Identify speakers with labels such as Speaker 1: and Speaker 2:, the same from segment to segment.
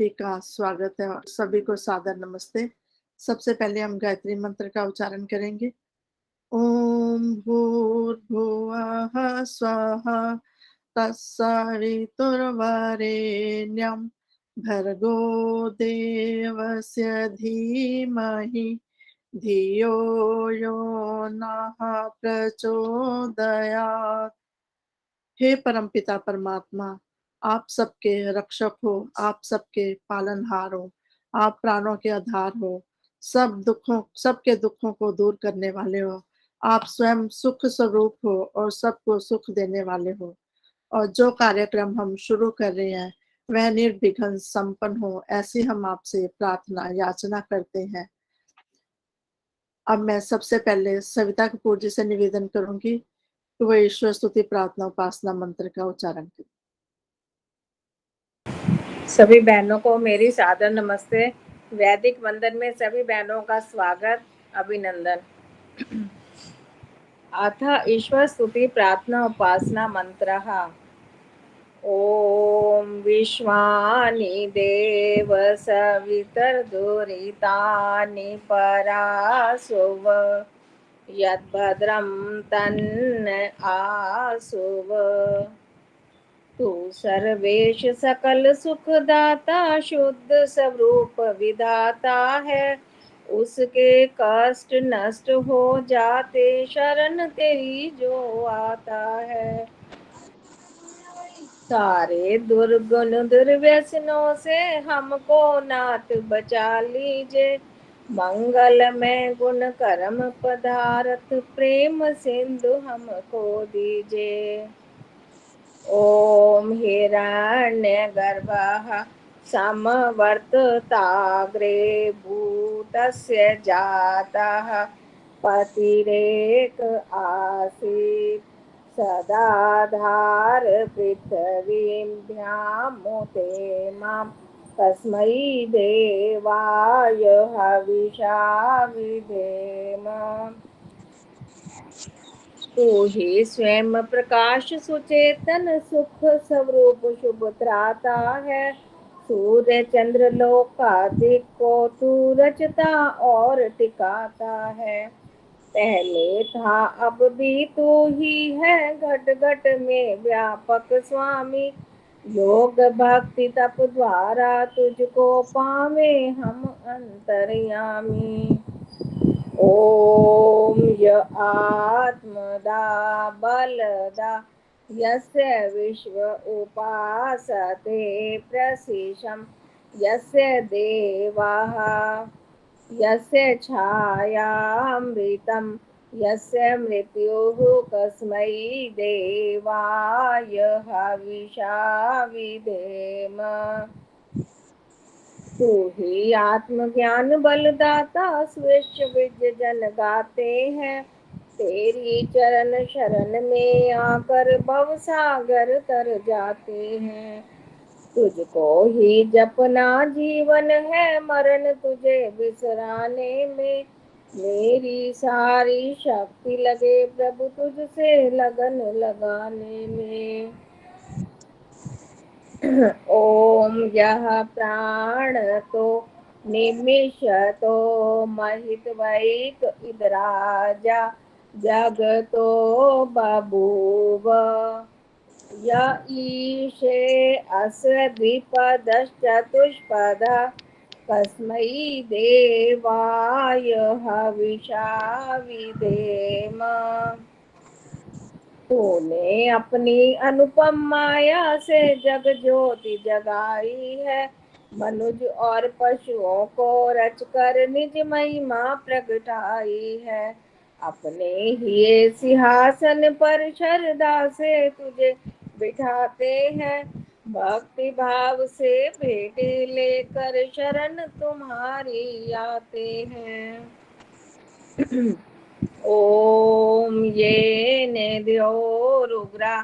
Speaker 1: सभी का स्वागत है और सभी को सादर नमस्ते। सबसे पहले हम गायत्री मंत्र का उच्चारण करेंगे। ओम भूर्भुवः स्वः तत्सवितुर्वरेण्यं भर्गो देवस्य धीमहि धियो यो नः प्रचोदयात्। हे परमपिता परमात्मा, आप सबके रक्षक हो, आप सबके पालनहार हो, आप प्राणों के आधार हो, सबके दुखों को दूर करने वाले हो। आप स्वयं सुख स्वरूप हो और सबको सुख देने वाले हो। और जो कार्यक्रम हम शुरू कर रहे हैं, वह निर्विघ्न संपन्न हो, ऐसी हम आपसे प्रार्थना याचना करते हैं। अब मैं सबसे पहले सविता कपूर जी से निवेदन करूंगी कि वो ईश्वर स्तुति प्रार्थना उपासना मंत्र का उच्चारण करें।
Speaker 2: सभी बहनों को मेरी सादर नमस्ते। वैदिक वंदन में सभी बहनों का स्वागत, अभिनंदन। अथ ईश्वर स्तुति प्रार्थना उपासना मंत्रः। ओम विश्वानि देव सवितर्दुरितानि परासुव यद्भद्रं तन्न आसुव। तू सर्वेश सकल सुखदाता शुद्ध स्वरूप विधाता है। उसके कष्ट नष्ट हो जाते शरण तेरी जो आता है। सारे दुर्गुण दुर्व्यसनों से हमको नाथ बचा लीजिए। मंगल में गुण कर्म पदार्थ प्रेम सिंधु हमको दीजिए। ओम हिरण्यगर्भः समवर्तताग्रे भूतस्य जातः पतिरेक आसीत् सदाधार पृथ्वीं ध्यामुते मां तस्मै देवाय हविषा विधेम। तू ही स्वयं प्रकाश सुचेतन सुख स्वरूप शुभ त्राता है। सूर्य चंद्र लोकादिक को तू रचता और टिकाता है। पहले था अब भी तू ही है घट घट में व्यापक स्वामी। योग भक्ति तप द्वारा तुझको पावे हम अंतर्यामी। ओम य आत्मदा बलदा यस्य विश्व उपासते प्रसिशं यस्य देवाः यस्य छायामृतं यस्य मृत्युः कस्मै देवाय हविषा विधेम। तू ही आत्मज्ञान बलदाता स्विच विद्य जन गाते हैं। तेरी चरण शरण में आकर भव सागर तर जाते हैं। तुझको ही जपना जीवन है मरण तुझे बिसराने में। मेरी सारी शक्ति लगे प्रभु तुझसे लगन लगाने में। ओम यह प्राण तो निमिषतो महितवैक इदराजा जगतो बभूव। य ईशे अस्य द्विपदश्चतुष्पदा कस्मै देवाय हविषा विधेम। तूने अपनी अनुपम माया से जग ज्योति जगाई है। मनुज और पशुओं को रचकर निज महिमा प्रगटाई है। अपने ही सिंहासन पर श्रद्धा से तुझे बिठाते हैं। भक्ति भाव से भेंट लेकर शरण तुम्हारी आते हैं। ओम ये द्योरुग्रा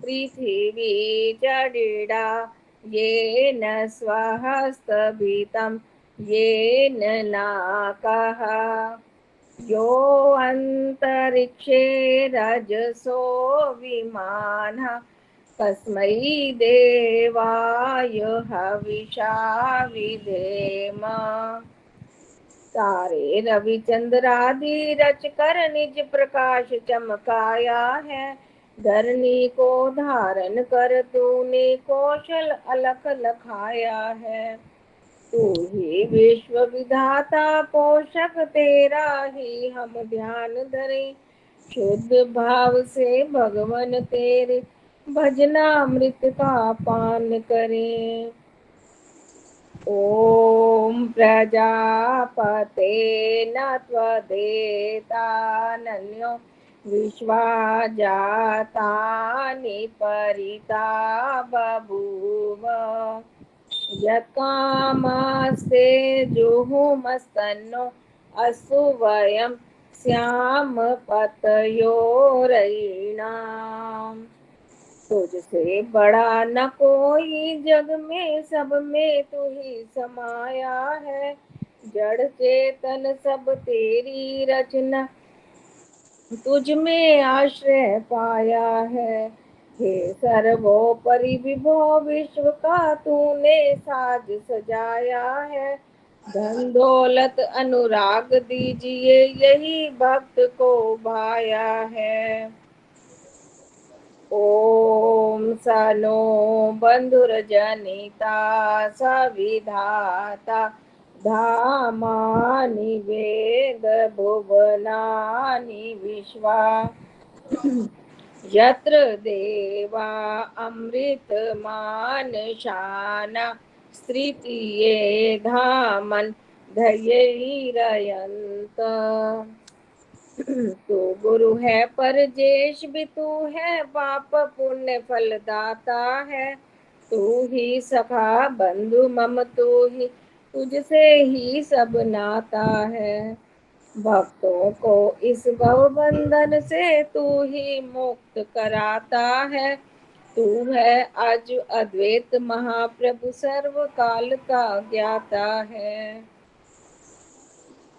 Speaker 2: पृथिवी जडिडा ये न स्वहस्तभितं ये न नाकः यो अंतरिक्षे रजसो विमानः तस्मै देवाय हविषा विधेम। तारे रविचंद्रादि रच कर निज प्रकाश चमकाया है। धरनी को धारण कर तूने कौशल अलख लखाया है। तू ही विश्व विधाता पोषक तेरा ही हम ध्यान धरे। शुद्ध भाव से भगवन तेरे भजनामृत का पान करें। ओम प्रजापते न त्वदेतानन्यो विश्वा जातानि परिता बभूव। यत्कामास्ते जुहुमस्तन्नो अस्तु वयं स्याम पतयोरयिणाम्। तुझसे बड़ा न कोई जग में, सब में तू ही समाया है। जड़ चेतन सब तेरी रचना, तुझ में आश्रय पाया है। हे सर्वोपरि विभो विश्व का तूने साज सजाया है। धन दौलत अनुराग दीजिए यही भक्त को भाया है। ओम सनो बंधुरजनिता सविधाता धामानि वेद भुवनानि विश्वा। यत्र देवा अमृत मानशाना स्त्रीये धामन धैर्ययन्त। तू गुरु है परजेश भी तू है, पाप पुण्य फल दाता है। तू ही सखा बंधु मम तू ही, तुझसे ही सब नाता है। भक्तों को इस भव बंधन से तू ही मुक्त कराता है। तू है आज अद्वैत महाप्रभु सर्व काल का ज्ञाता है।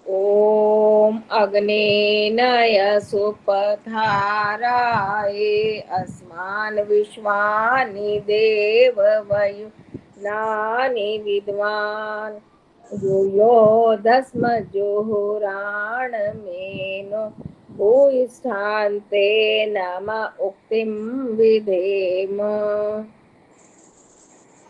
Speaker 2: ओम अग्नेनय सुपथाराय अस्मान् विश्वानि देववयु नानि विद्वान्। यूयो दस्म जुहुराणमेनो भूयिष्ठान्ते नम उक्तिं विधेम।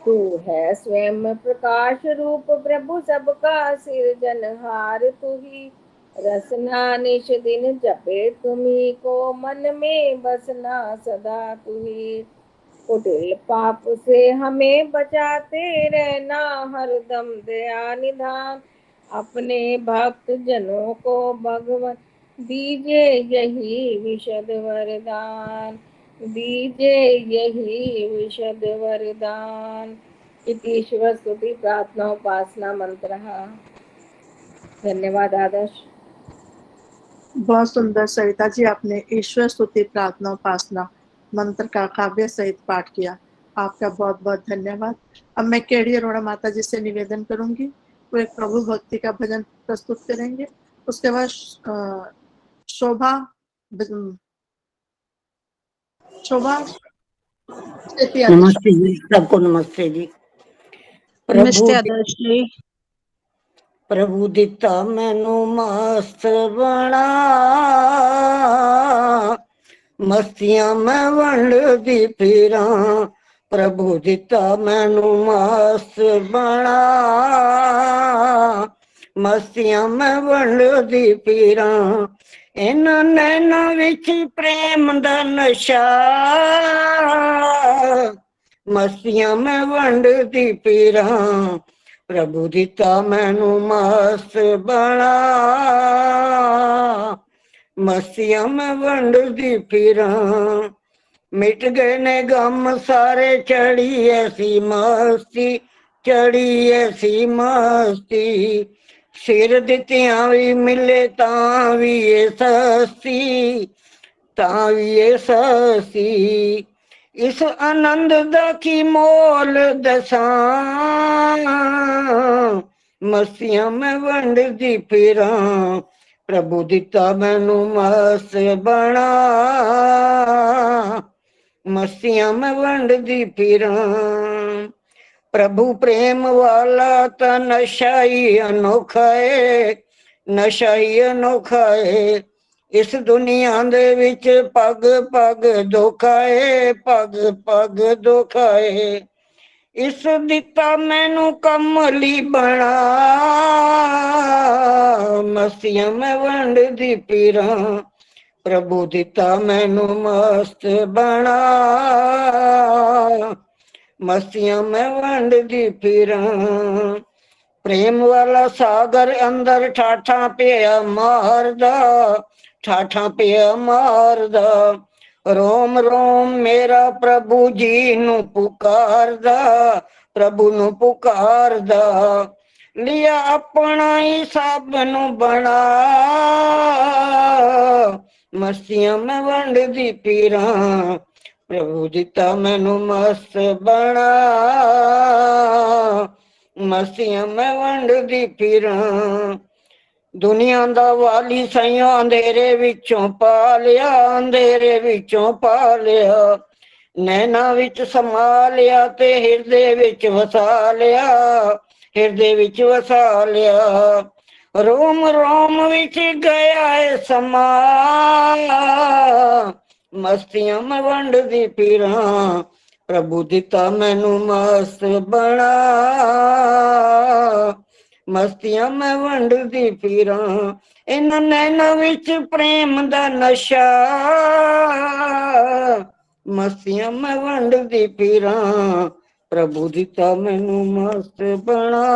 Speaker 2: तू है स्वयं प्रकाश रूप प्रभु सबका सिरजनहार। तू ही रसना निश दिन जपे तुम्ही को, मन में बसना सदा तू ही। कुटिल पाप से हमें बचाते रहना हरदम दया निधान। अपने भक्त जनों को भगवान दीजिए यही विशद वरदान, दीजिए यही विशद वरदान। इति ईश्वर स्तुति प्रार्थना उपासना मंत्र। धन्यवाद आदर्श।
Speaker 1: बहुत सुंदर सरिता जी, आपने ईश्वर स्तुति प्रार्थना उपासना मंत्र का काव्य सहित पाठ किया। आपका बहुत बहुत धन्यवाद। अब मैं केडी अरोड़ा माता जी से निवेदन करूंगी, वो एक प्रभु भक्ति का भजन प्रस्तुत करेंगे। उसके बाद शोभा
Speaker 3: नमस्ते जी, सबको नमस्ते जी।
Speaker 4: नमस्ते आदर्श जी।
Speaker 3: प्रभु दिता मैनू मस्त बना, मस्तियां मैं वंडदी फिरा। प्रभु दिता मैनू मस्त बना, मस्तियां मैं वंडदी फिरा। इन्हां नैनां विच प्रेम दा नशा, मस्तियां मैं वंडदी फिरा। प्रभु दिता मैनू मस्त बना, मस्तियां मैं वंडदी फिरा। मिट गए ने गम सारे, चढ़ी ऐसी मस्ती, चढ़ी ऐसी मस्ती। सिर दित्तियां भी मिले तां भी ये सस्ती, तां भी ये सस्ती। इस आनंद दा की मोल दसां, मस्तियां मैं वंडदी फिरा। प्रभु दिता मैनू मस्त बना, मस्तियां में वंडदी फिरां। प्रभु प्रेम वाला ता नशा ही अनोखा है, नशा ही अनोखा है। इस दुनिया दे विच पग पग धोखा है, पग पग धोखा है। इस दिता मैनू कमली बना, मस्तियां में वंडदी फिरां। प्रभु दिता मैनू मस्त बना, मस्तियां में वंडदी फिरां। प्रेम वाला सागर अंदर ठाठा पिया मारदा, ठाठा पिया मारदा। रोम रोम मेरा प्रभु जी नू पुकारदा, प्रभु नू पुकारदा। लिया अपना ही सब नू बना, मस्तियां में वंडदी फिरां। प्रभु दिता मैनू मस्त बना, मस्तियां में वंडदी फिरां। दुनिया दा वाली सैया अंधेरे विचों पा लिया, अंधेरे विचों पा लिया। नैना विच समा लिया ते हिरदे विच वसा लिया, हिरदे विच वसा लिया। रोम रोम विच गया है समा, मस्तियां में वंडदी फिरां। प्रभु दिता मैनू मस्त बना, मस्तियां में वंडदी फिरां। इन नैना विच प्रेम दा नशा, मस्तियां में वंडदी फिरां। प्रभु दिता मैनू मस्त बना,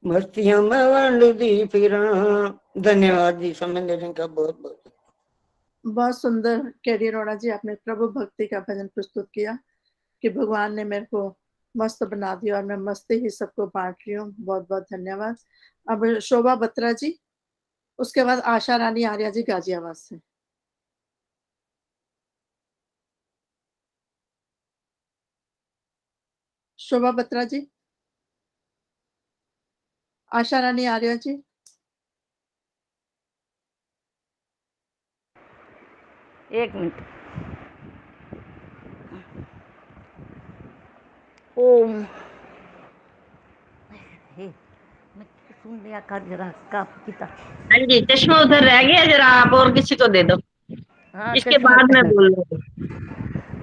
Speaker 3: मस्तियां में वंडदी फिरां। धन्यवाद जी, समय देने का बहुत बहुत।
Speaker 1: बहुत सुंदर केडी अरोड़ा जी, आपने प्रभु भक्ति का भजन प्रस्तुत किया कि भगवान ने मेरे को मस्त बना दिया और मैं मस्ती ही सबको बांट रही हूँ। बहुत बहुत धन्यवाद। अब शोभा बत्रा जी, उसके बाद आशा रानी आर्या जी गाजियाबाद से। शोभा बत्रा जी, आशा रानी आर्या जी।
Speaker 5: एक मिनट। ओम मैं सुन लिया कर जरा का पिता।
Speaker 6: हाँ जी, चश्मा उधर रह गया, जरा आप और किसी को दे दो।
Speaker 5: हाँ
Speaker 6: इसके बाद मैं बोल रही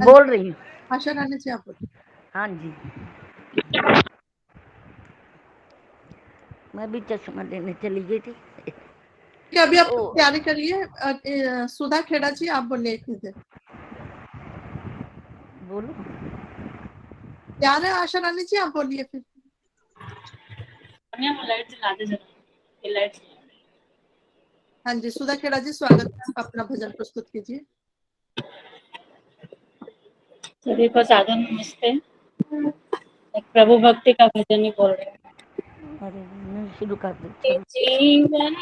Speaker 5: बोल रही हूँ।
Speaker 1: आशा रानी जी आप बोलो।
Speaker 5: हाँ जी, मैं भी चश्मा लेने चली गई थी।
Speaker 1: अभी आप तैयारी करिए। सुधा खेड़ा जी आप बोलिए एक मिनट।
Speaker 5: बोलो।
Speaker 1: तैयार है आशा रानी जी, आप बोलिए फिर।
Speaker 6: लाइट जला दे जरा, ये लाइट।
Speaker 1: हाँ जी, सुधा खेड़ा जी स्वागत है, आप अपना भजन प्रस्तुत कीजिए।
Speaker 6: सभी को सादर नमस्ते। एक प्रभु भक्ति का भजन ही बोल रहे हैं।
Speaker 5: अरे मैं शुरू कर दे।
Speaker 6: जीवन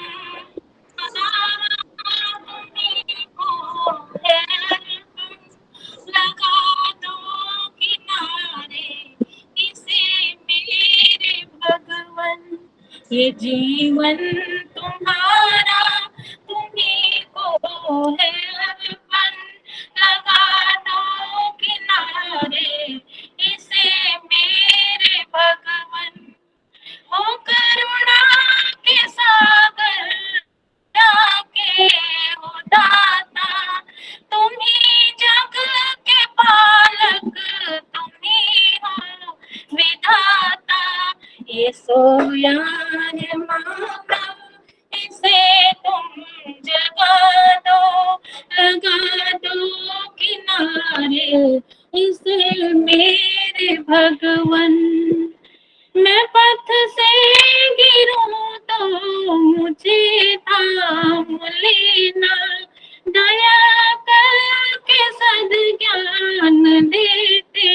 Speaker 6: लगा दो किनारे, इसे मेरे भगवन। ये जीवन तुम्हारा, तुम्ही को है अर्पण। लगा दो किनारे, इसे मेरे भगवन। हो करुणा के सागर, के हो दाता। तुम्ही जग के पालक, तुम्ही हो विधाता। ये सोया है मानव, इसे तुम जगा दो। लगा दो किनारे, इसे मेरे भगवन। मैं पथ से गिरूं तो मुझे थाम लेना। दया करके सद्ज्ञान देते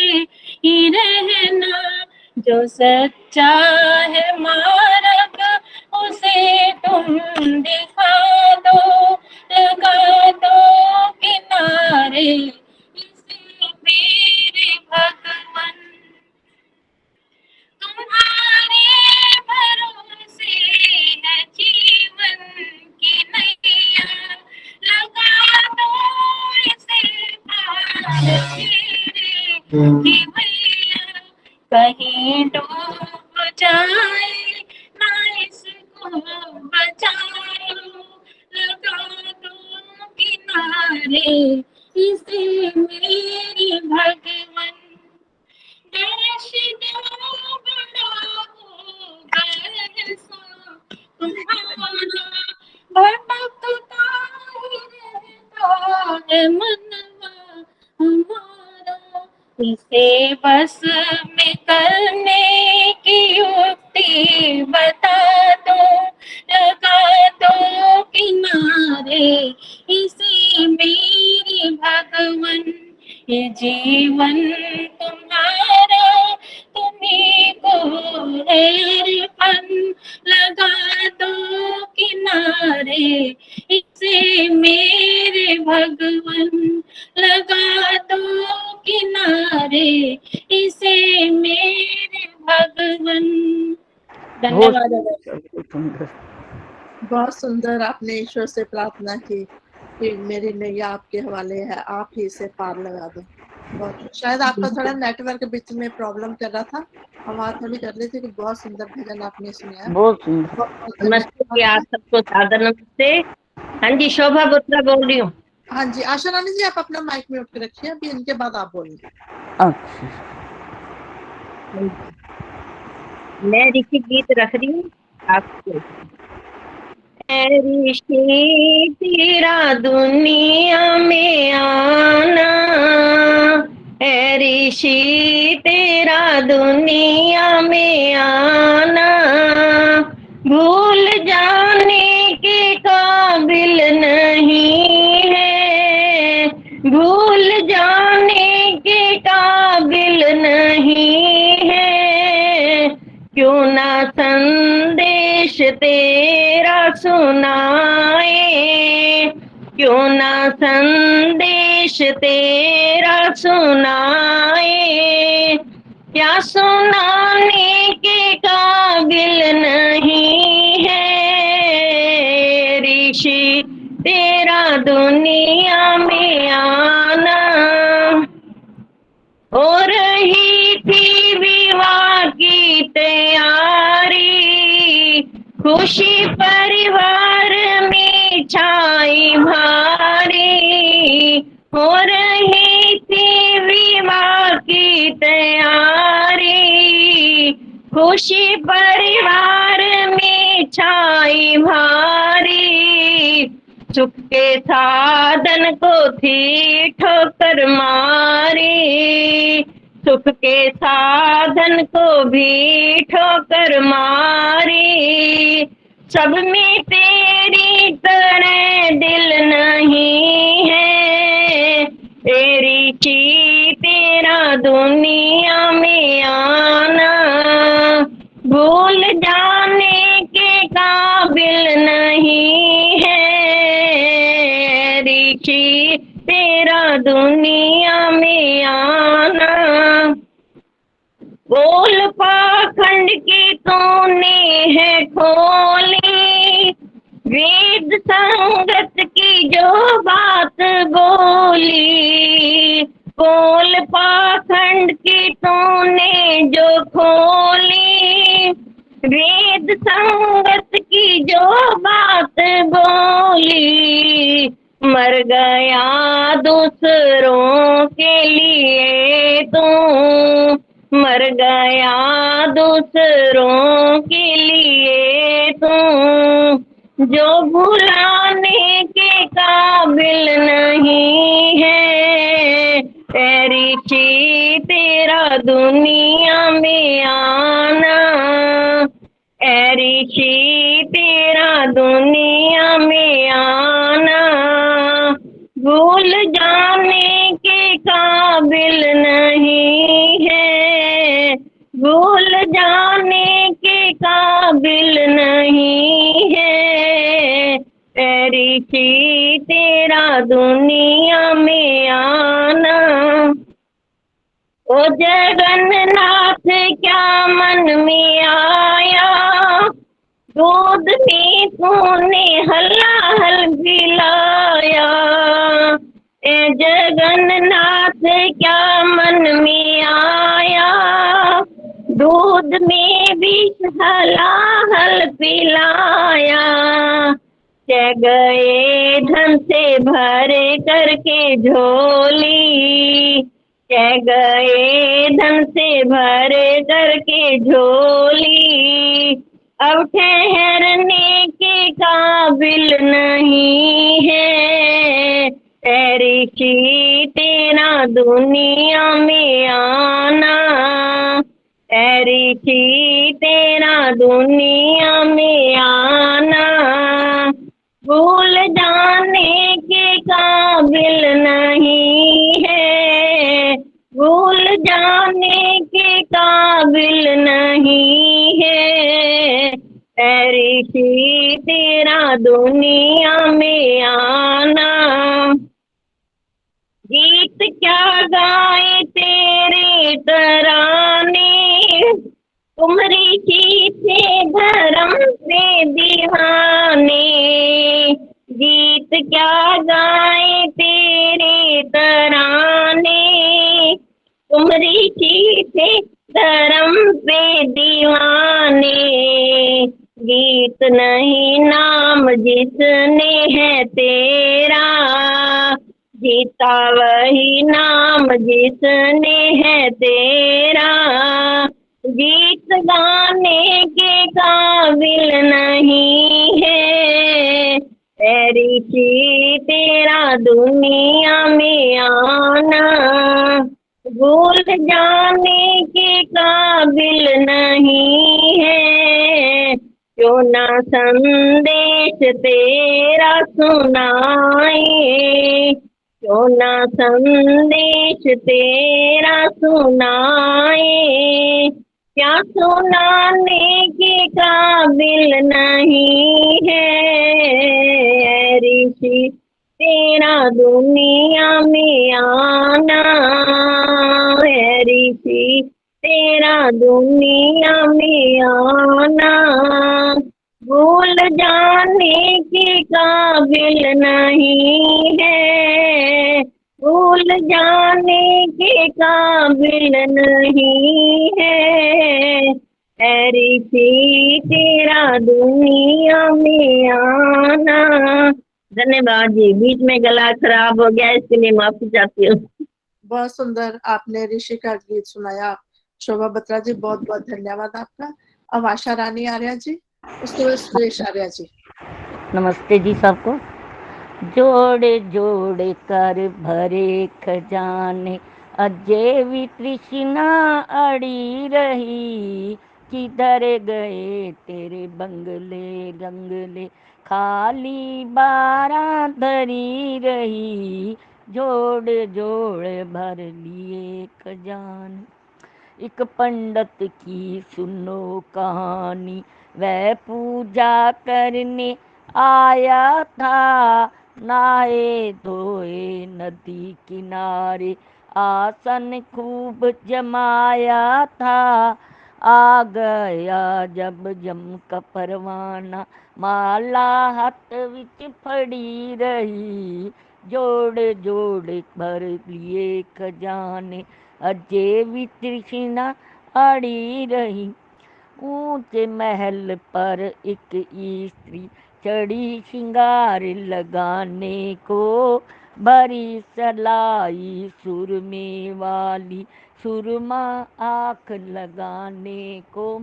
Speaker 6: ही रहना। जो सच्चा है मार्ग, उसे तुम दिखा दो। लगा दो किनारे, इसे मेरे भगवन। तुम्हारे भरोसे है जीवन की नैया। लगा दो इसे जाए, ना इसको बचाओ, लगा दो किनारे इसे मेरे भगवन। देश दो बड़ा होगा ऐसा तुम्हारा, भटकता ही रहता है मनवा हमारा। इसे बस में करने की युक्ति बता दो, लगा दो किनारे इसे मेरे भगवन। ये जीवन तुम्हारा तुम्हीं को है अर्पण, लगा दो किनारे इसे मेरे भगवन, लगा दो किनारे इसे मेरे भगवन। धन्यवाद।
Speaker 1: बहुत सुंदर आपने ईश्वर से प्रार्थना की कि मेरी नैया आपके हवाले है, आप ही इसे पार लगा दो। बहुत शायद आपका थोड़ा नेटवर्क बीच में प्रॉब्लम कर रहा था, आवाज थोड़ी कर रही थी कि बहुत सुंदर भजन आपने सुनाया।
Speaker 3: बहुत सुंदर।
Speaker 5: नमस्ते जी, आप सबको सादर नमस्ते। हाँ जी, शोभा बुत्रा बोल रही हूँ।
Speaker 1: हाँ जी, आशा रानी जी आप अपना माइक म्यूट के रखिए, अभी इनके बाद आप बोलिए।
Speaker 3: अच्छा,
Speaker 5: मैं ऋषि गीत रख रही हूँ आपको। ऐ ऋषि तेरा दुनिया में आना, ऐ ऋषि तेरा दुनिया में आना, भूल जाने के काबिल नहीं है, भूल जाने के काबिल नहीं है, क्यों ना संदेश तेरा सुनाए, क्यों ना संदेश तेरा सुनाए, क्या सुनाने के काबिल नहीं है, ऋषि तेरा दुनिया में आना। हो रही थी विवाह की तैयारी, खुशी परिवार में छाई भारी, हो रही थी विवाह की तैयारी, खुशी परिवार में छाई भारी, सुख के साधन को थी ठोकर मारी, सुख के साधन को भी ठोकर मारी, सब में तेरी तरह दिल नहीं है, तेरी ची तेरा दुनिया में आना, भूल जाने के काबिल नहीं है, ऋषि तेरा दुनिया में आना। बोल पाखंड की तूने है खोली, वेद संगत की जो बात बोली, बोल पाखंड की तूने जो खोली, वेद संगत की जो बात बोली, मर गया दूसरों के लिए तू, मर गया दूसरों के लिए तू, जो भुलाने के काबिल नहीं है, ऐ ऋषि तेरा दुनिया में आना, ऐ ऋषि तेरा दुनिया में आना, भूल जाने के काबिल नहीं है, भूल जाने के काबिल नहीं है, ऐ ऋषि तेरा दुनिया में आना। ओ जगन्नाथ क्या मन में आया, दूध में तूने हलाहल पिलाया, ए जगन्नाथ क्या मन में आया, दूध में भी शीश हलाहल पिलाया, कह गए धन से भरे करके झोली, कह गए धन से भरे करके झोली, अब ठहरने के काबिल नहीं है, ऋषि तेरा दुनिया में आना, ऋषि तेरा दुनिया में आना, भूल जाने के काबिल नहीं है, भूल जाने के काबिल नहीं है, ऋषि तेरा दुनिया में आना। गीत क्या गाए तेरे तराने, तुम ऋषि थे धर्म से दीवाने, गीत क्या गाए तेरे तराने, तुम ऋषि थे धर्म पे दीवाने, गीत नहीं नाम जिसने है तेरा, जीता वही नाम जिसने है तेरा, गीत गाने के काबिल नहीं है, ऋषि तेरा दुनिया में आना, भूल जाने के काबिल नहीं है, क्यों ना संदेश तेरा सुनाए, क्यों ना संदेश तेरा सुनाए, क्या सुनाने के काबिल नहीं है, ऋषि तेरा दुनिया में आना, ऋषि तेरा दुनिया में आना, भूल जाने के काबिल नहीं है, भूल जाने के काबिल नहीं है, ऋषि तेरा दुनिया में आना। धन्यवाद जी, बीच में गला खराब हो गया इसके लिए माफी चाहती हूँ।
Speaker 1: बहुत सुंदर आपने ऋषि का गीत सुनाया शोभा बत्रा जी, बहुत बहुत धन्यवाद आपका। अब आशा रानी आर्या जी, उसके बाद सुरेश आर्या जी।
Speaker 7: नमस्ते जी सबको। जोड़े जोड़े कर भरे खजाने, अजय भी तृष्णा अड़ी रही, किधर गए तेरे बंगले रंगले, खाली बारां धरी रही, जोड़ जोड़ भर लिए खजाने। एक पंडित की सुनो कहानी, वह पूजा करने आया था, नहाए धोए नदी किनारे, आसन खूब जमाया था, आ गया जब जम का परवाना, माला हाथ विच फड़ी रही, जोड़ जोड़ भर लिए खजाने, अजय भी तृष्णा अड़ी रही। ऊंचे महल पर एक स्त्री चढ़ी श्रृंगार लगाने को, भरी सलाई सुरमे वाली, सुरमा आँख लगाने को,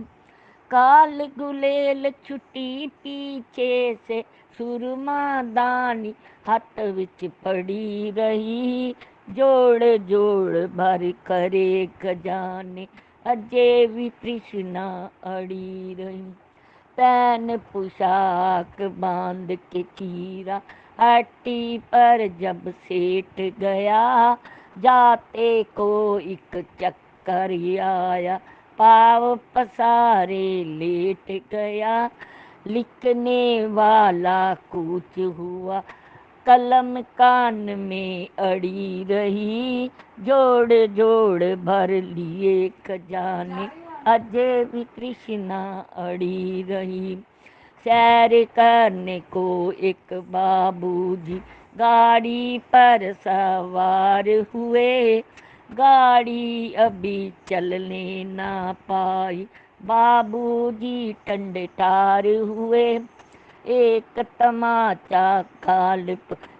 Speaker 7: काल गुलेल छुटी पीछे से, सुरमा दानी हाथ विच पड़ी रही, जोड़ जोड़ भर करे खजाने, अजय भी तृष्णा अड़ी रही। पैन पोशाक बांध के चीरा, हट्टी पर जब सेठ गया, जाते को एक चक्कर आया, पाव पसारे लेट गया, लिखने वाला कूच हुआ, कलम कान में अड़ी रही, जोड़ जोड़ भर लिए खजाने, अजय भी तृष्णा अड़ी रही। सैर करने को एक बाबूजी गाड़ी पर सवार हुए, गाड़ी अभी चलने ना पाई, बाबूजी ठंडे ठार हुए, एक तमाचा काल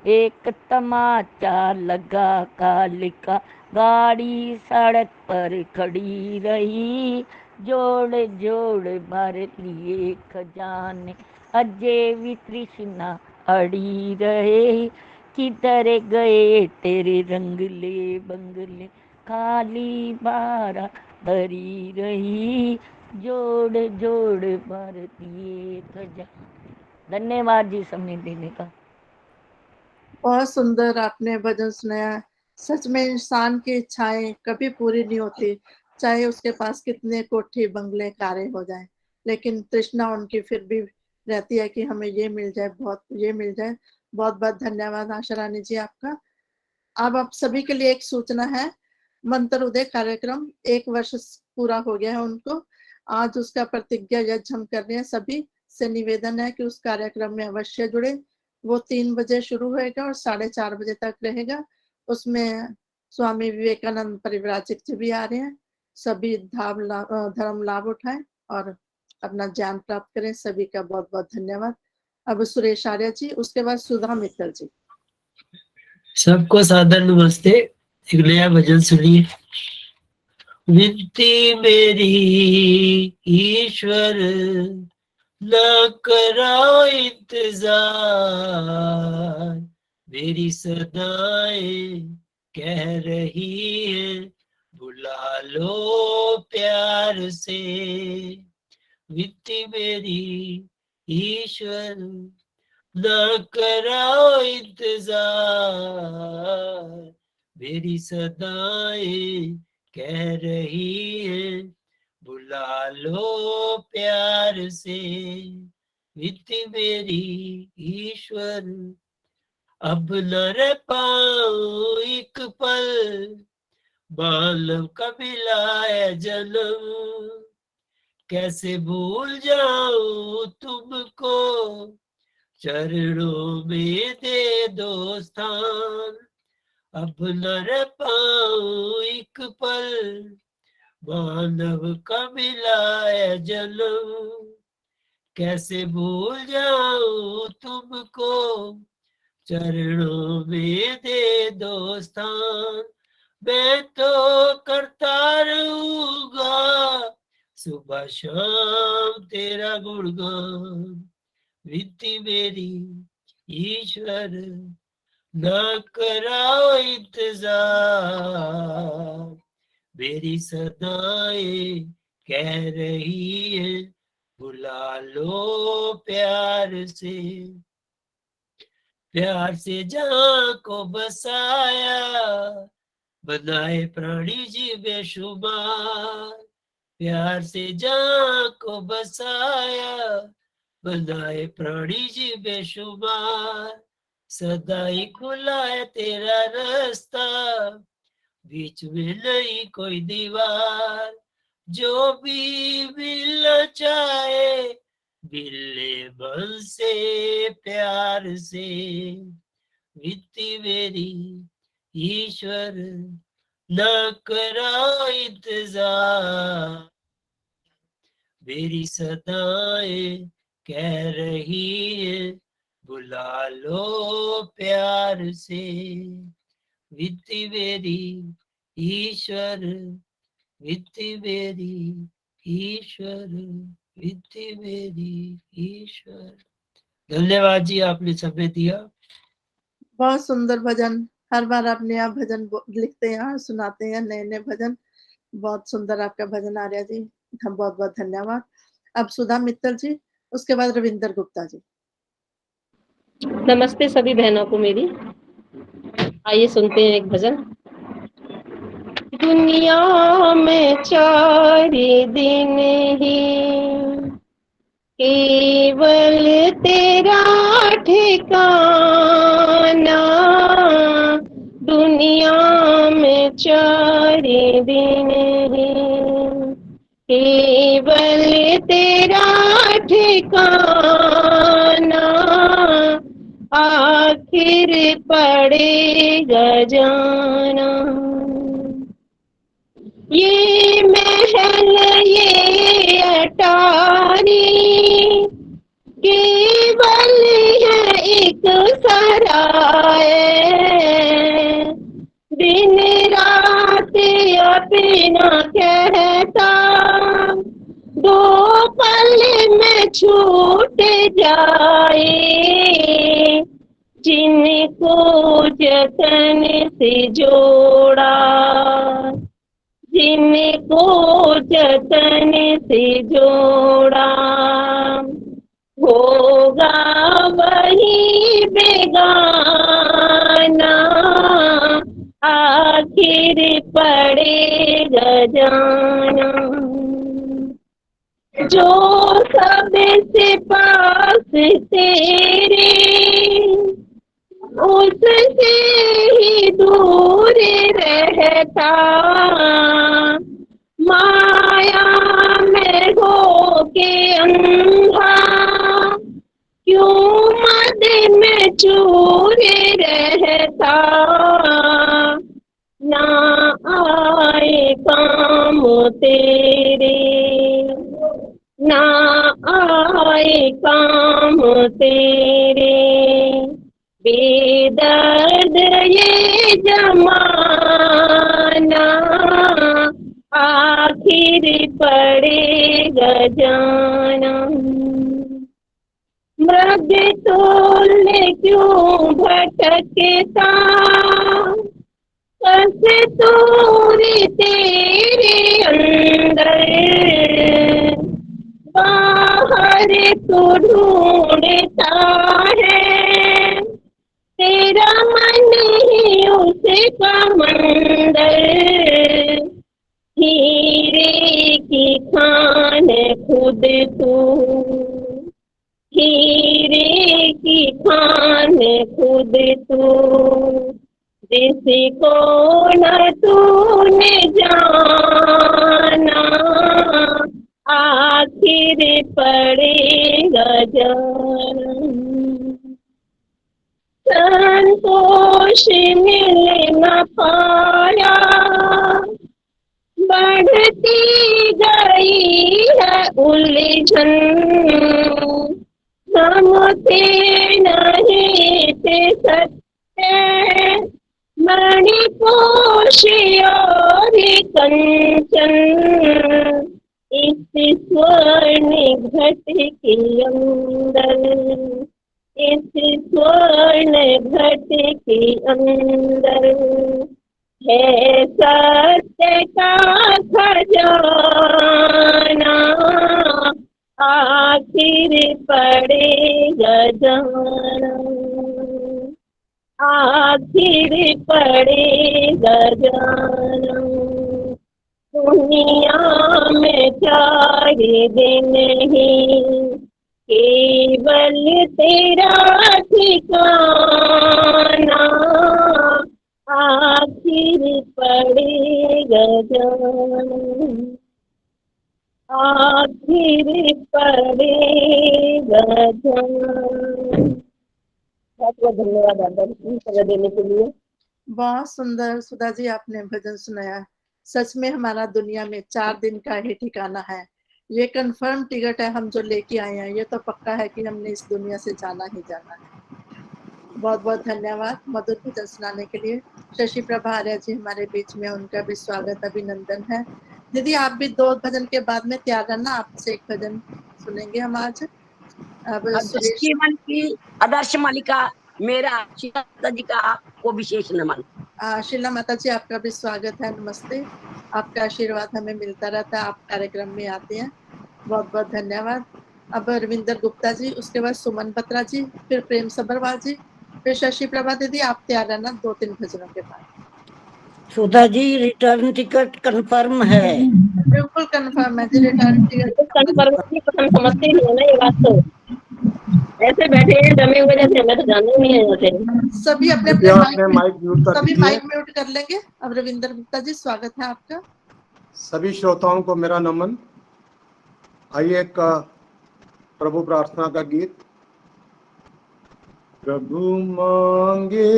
Speaker 7: एक तमाचा लगा काल का, गाड़ी सड़क पर खड़ी रही, जोड़ जोड़ भर लिए खजाने, अजय भी तृष्णा अड़ी रहे, किधर गए तेरे रंगले बंगले, खाली बारा भरी रही, जोड़ जोड़ भर दिए खजाने। धन्यवाद जी समय देने का।
Speaker 1: बहुत सुंदर आपने भजन सुनाया। सच में इंसान की इच्छाएं कभी पूरी नहीं होती, चाहे उसके पास कितने कोठी बंगले कारें हो जाएं, लेकिन तृष्णा उनकी फिर भी रहती है कि हमें ये मिल जाए, बहुत ये मिल जाए। बहुत बहुत धन्यवाद आशा रानी जी आपका। अब आप सभी के लिए एक सूचना है। मंत्र उदय कार्यक्रम 1 वर्ष पूरा हो गया है उनको। आज उसका प्रतिज्ञा यज्ञ हम कर रहे हैं। सभी से निवेदन है कि उस कार्यक्रम में अवश्य जुड़े। वो 3 बजे शुरू होएगा और 4:30 बजे तक रहेगा। उसमें स्वामी विवेकानंद परिव्राजक जी भी आ रहे हैं। सभी धर्म लाभ उठाएं और अपना ज्ञान प्राप्त करें। सभी का बहुत बहुत धन्यवाद। अब सुरेश आर्य जी, उसके बाद सुधा मित्तल जी।
Speaker 8: सबको सादर नमस्ते। एक नया भजन सुनिए। विनती मेरी ईश्वर न कराओ इंतजार, मेरी सदाएं कह रही है बुला लो प्यार से। विनती मेरी ईश्वर न कराओ इंतजार, मेरी सदाएं कह रही है बुला लो प्यार से। विनती मेरी ईश्वर अब न रह पाऊं एक पल, मालव का मिलाया जन्म, कैसे भूल जाऊं तुमको, चरणों में दे दो स्थान। अब न रह पाऊं एक पल, मानव का मिलाया जन्म, कैसे भूल जाऊं तुमको, चरणों में दे दो स्थान। मैं तो करता रहूंगा सुबह शाम तेरा गुणगान। विनती मेरी ईश्वर न कराओ इंतजार, मेरी सदाएं कह रही है बुला लो प्यार से। प्यार से जहां को बसाया, बनाए प्राणी जी बेशुमार। प्यार से जहां को बसाया, बनाए प्राणी जी बेशुमार। सदा ही खुला है तेरा रास्ता, बीच में नहीं कोई दीवार। जो भी मिलना चाहे मिले मन से प्यार से। विनती मेरी ईश्वर न कराओ इंतजार, मेरी सदाएं कह रही है बुला लो प्यार से। विनती मेरी ईश्वर, विनती मेरी ईश्वर, विनती मेरी ईश्वर। धन्यवाद जी, आपने समय दिया।
Speaker 1: बहुत सुंदर भजन। हर बार आप नया भजन लिखते हैं और सुनाते हैं नए नए भजन। बहुत सुंदर आपका भजन आर्या जी। हम बहुत बहुत धन्यवाद। अब सुधा मित्तल जी, उसके बाद रविंदर गुप्ता जी।
Speaker 5: नमस्ते सभी बहनों को मेरी। आइए सुनते हैं एक भजन। दुनिया में 4 दिन ही केवल तेरा ठिकाना, दुनिया में 4 दिन ही केवल तेरा ठिकाना, आखिर पड़ेगा जाना। ये महल ये अटारी केवल है एक सराय, दिन रात अपना कहता दो पल में छूट जाए, जिनको जतन से जोड़ा, जिनको जतन से जोड़ा, होगा वही बेगाना, आखिर पड़ेगा जाना। जो सबसे पास तेरे उससे ही दूर रहता, माया में हो के अंधा क्यों मद में चूर रहता, ना आए काम तेरे, ना आए काम तेरे, बेदर्द ये जमाना, आखिर पड़ेगा जाना। मृग तुल्य क्यों भटकता, कस्तूर तेरे अंदर, बाहर तो ढूंढता है तेरा मन ही उसका मंदिर, हीरे की खान खुद तू, हीरे की खान खुद तू, जिसको न तूने जाना, आखिर पड़ेगा जाना। संतोष मिल न पाया, बढ़ती गई है उलझन, समझे नहीं थे सत्य मणिकोश और कंचन, इस स्वर्ण घट के अंदर, इस स्वर्ण घट के अंदर है सत्य का खजाना, आखिर पड़ेगा जाना, आखिर पड़ेगा जाना। दुनिया में 4 दिन ही केवल तेरा ठिकाना, आखिर पड़ेगा जाना, आखिर पड़ेगा जाना। बहुत बहुत धन्यवाद दादा जी देने के लिए।
Speaker 1: बहुत सुंदर सुधा जी आपने भजन सुनाया। सच में हमारा दुनिया में 4 दिन का ही ठिकाना है। ये कंफर्म टिकट है हम जो लेके आए हैं, ये तो पक्का है कि हमने इस दुनिया से जाना ही जाना है। बहुत बहुत धन्यवाद मधुर भजन सुनाने के लिए। शशि प्रभा आर्य जी हमारे बीच में, उनका भी स्वागत अभिनंदन है। दीदी आप भी 2 भजन के बाद में तैयार रहना, आपसे एक भजन सुनेंगे हम आज। अब सुरेश
Speaker 9: जीवन की आदर्श मालिका मेरा सीता जी का आपको विशेष नमन।
Speaker 1: शीला माता जी आपका भी स्वागत है, नमस्ते। आपका आशीर्वाद हमें मिलता रहता है, आप कार्यक्रम में आते हैं, बहुत बहुत धन्यवाद। अब रविंदर गुप्ता जी, उसके बाद सुमन बत्रा जी, फिर प्रेम सबरवाल जी, फिर शशि प्रभा दीदी, आप तैयार रहना 2-3 भजनों के बाद।
Speaker 3: Sudha ji return ticket confirm है?
Speaker 1: बिल्कुल कंफर्म है जी, रिटर्न टिकट
Speaker 2: कंफर्म समझते नहीं है ना ये बात, तो ऐसे बैठे हैं जमे हुए जैसे, हमें तो जानना नहीं है जैसे।
Speaker 1: सभी अपने अपने माइक म्यूट कर लीजिए। माइक म्यूट कर लेंगे। अब रविंदर गुप्ता जी स्वागत है आपका।
Speaker 10: सभी श्रोताओं को मेरा नमन। आइए एक प्रभु प्रार्थना का गीत। प्रभु मांगे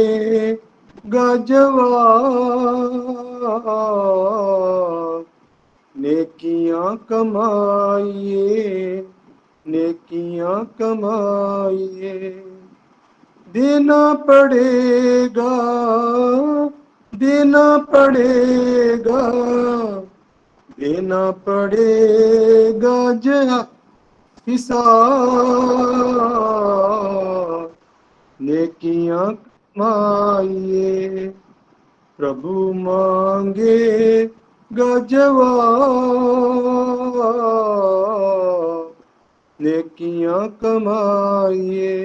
Speaker 10: गजवार नेकियां कमाइए, नेकियां कमाइए। देना पड़ेगा, देना पड़ेगा, देना पड़ेगा जहाँ हिसाब। नेकियां कमाइए, प्रभु मांगेगा जवाब। नेकियां कमाइए,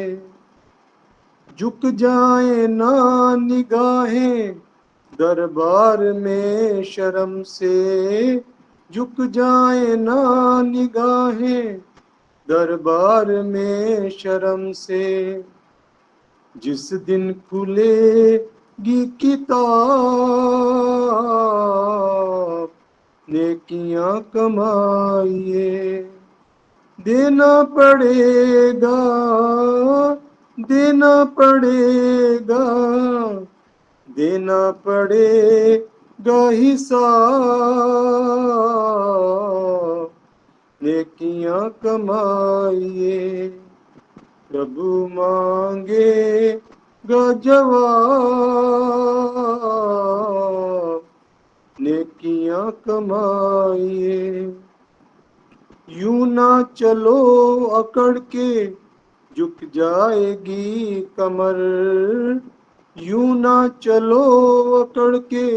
Speaker 10: झुक जाए ना निगाहें दरबार में शर्म से, झुक जाए ना निगाहें दरबार में शर्म से। जिस दिन खुलेगी किताब, नेकियां कमाइए। देना पड़ेगा, देना पड़ेगा, देना पड़ेगा हिसाब। नेकियां कमाइए, प्रभु मांगेगा जवाब। नेकियां कमाइए, यूं ना चलो अकड़ के झुक जाएगी कमर। यूं ना चलो अकड़ के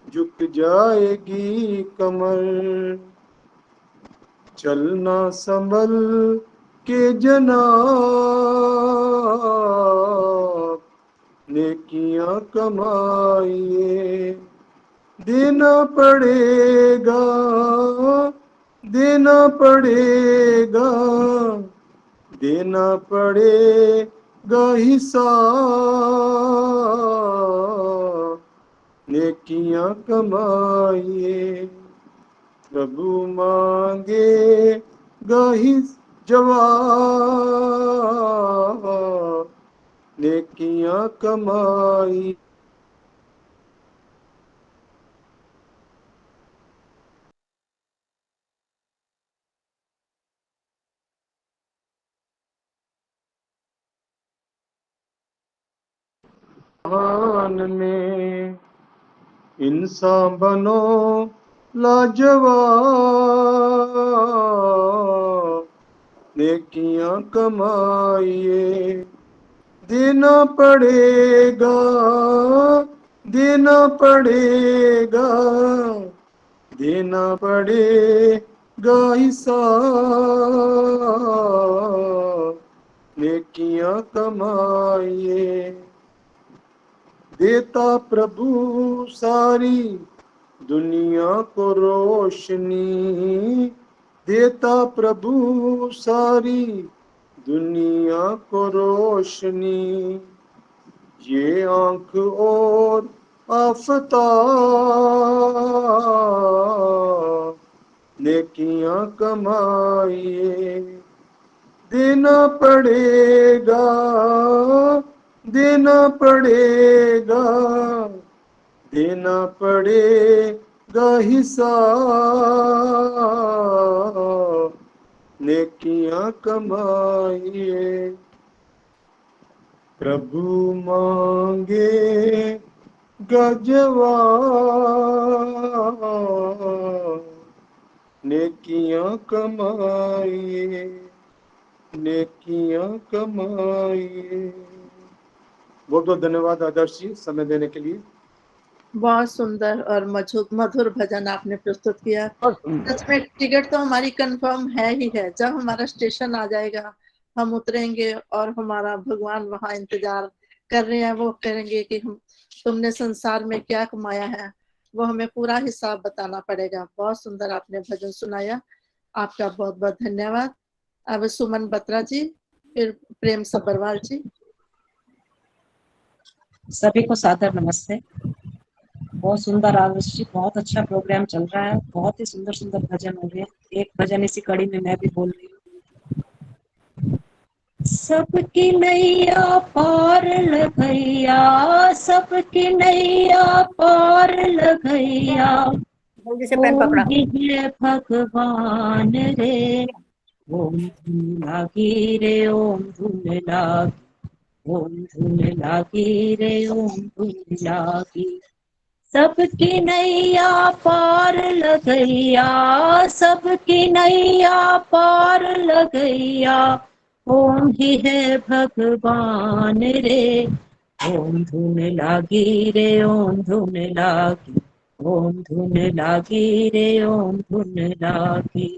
Speaker 10: झुक जाएगी कमर। चलना संभल के जनाब, नेकियां कमाइए। देना पड़ेगा, देना पड़ेगा, देना पड़ेगा हिसाब। नेकियां कमाइए, प्रभु मांगेगा ही जवाब। नेकियां कमाई। में इंसान बनो लाजवाब। नेकियां कमाइए, देना पड़ेगा, देना पड़ेगा, देना पड़ेगा हिसाब। नेकियां कमाइए, देता प्रभु सारी दुनिया को रोशनी। देता प्रभु सारी दुनिया को रोशनी। ये आँख और आफताब, नेकियां कमाइए। देना पड़ेगा, देना पड़ेगा, देना पड़ेगा हिसाब। नेकियां कमाइए, प्रभु मांगेगा जवाब। नेकियां कमाइए, नेकियां कमाइए। बहुत बहुत धन्यवाद आदर्श जी समय देने के लिए।
Speaker 1: बहुत सुंदर और मधुर भजन आपने प्रस्तुत किया। सच में टिकट तो हमारी कंफर्म है ही है। जब हमारा स्टेशन आ जाएगा हम उतरेंगे और हमारा भगवान वहां इंतजार कर रहे हैं। वो कहेंगे कि तुमने संसार में क्या कमाया है, वो हमें पूरा हिसाब बताना पड़ेगा। बहुत सुंदर आपने भजन सुनाया, आपका बहुत बहुत धन्यवाद। अब सुमन बत्रा जी, फिर प्रेम सब्बरवाल जी।
Speaker 4: सभी को सादर नमस्ते। बहुत सुंदर आदर्श जी, बहुत अच्छा प्रोग्राम चल रहा है। बहुत ही सुंदर सुंदर भजन हो रहे हैं। एक भजन इसी कड़ी में मैं भी बोल रही हूँ।
Speaker 11: सबकी नैया पार लगैया, सबकी नैया पार लगैया,
Speaker 5: जल्दी से पेन पकड़ा।
Speaker 11: है भगवान रे। ओम धुन लागी रे, ओम धुन लागी, ओम धुन लागी रे, ओम धुन लागी, सबकी नैया पार लगैया, सबकी नैया पार लगैया, ओम ही है भगवान रे। ओम धुन लागी रे, ओम धुन लागी, ओम धुन लागी रे, ओम धुन लागी।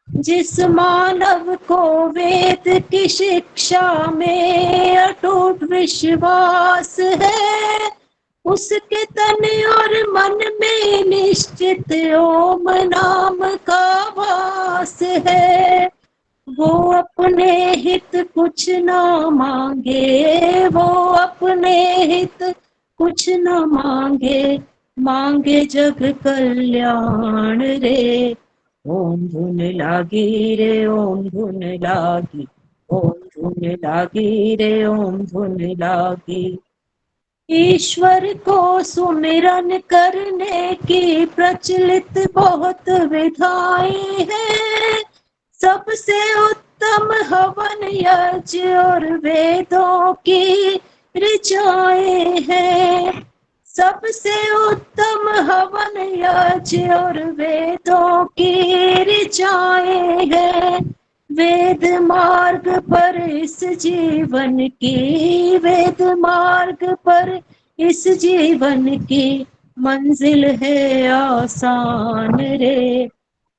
Speaker 11: जिस मानव को वेद की शिक्षा में अटूट विश्वास है, उसके तन और मन में निश्चित ओम नाम का वास है। वो अपने हित कुछ ना मांगे, वो अपने हित कुछ न मांगे, मांगे जग कल्याण रे। ओम धुन लागी रे, ओम धुन लागी, ओम धुन लागी रे, ओम धुन लागी। ईश्वर को सुमिरन करने की प्रचलित बहुत विधाएं हैं, सबसे उत्तम हवन यज्ञ और वेदों की ऋचाएं हैं, सबसे उत्तम हवन यज्ञ और वेदों की ऋचाएं हैं। वेद मार्ग पर इस जीवन की, वेद मार्ग पर इस जीवन की मंजिल है आसान रे।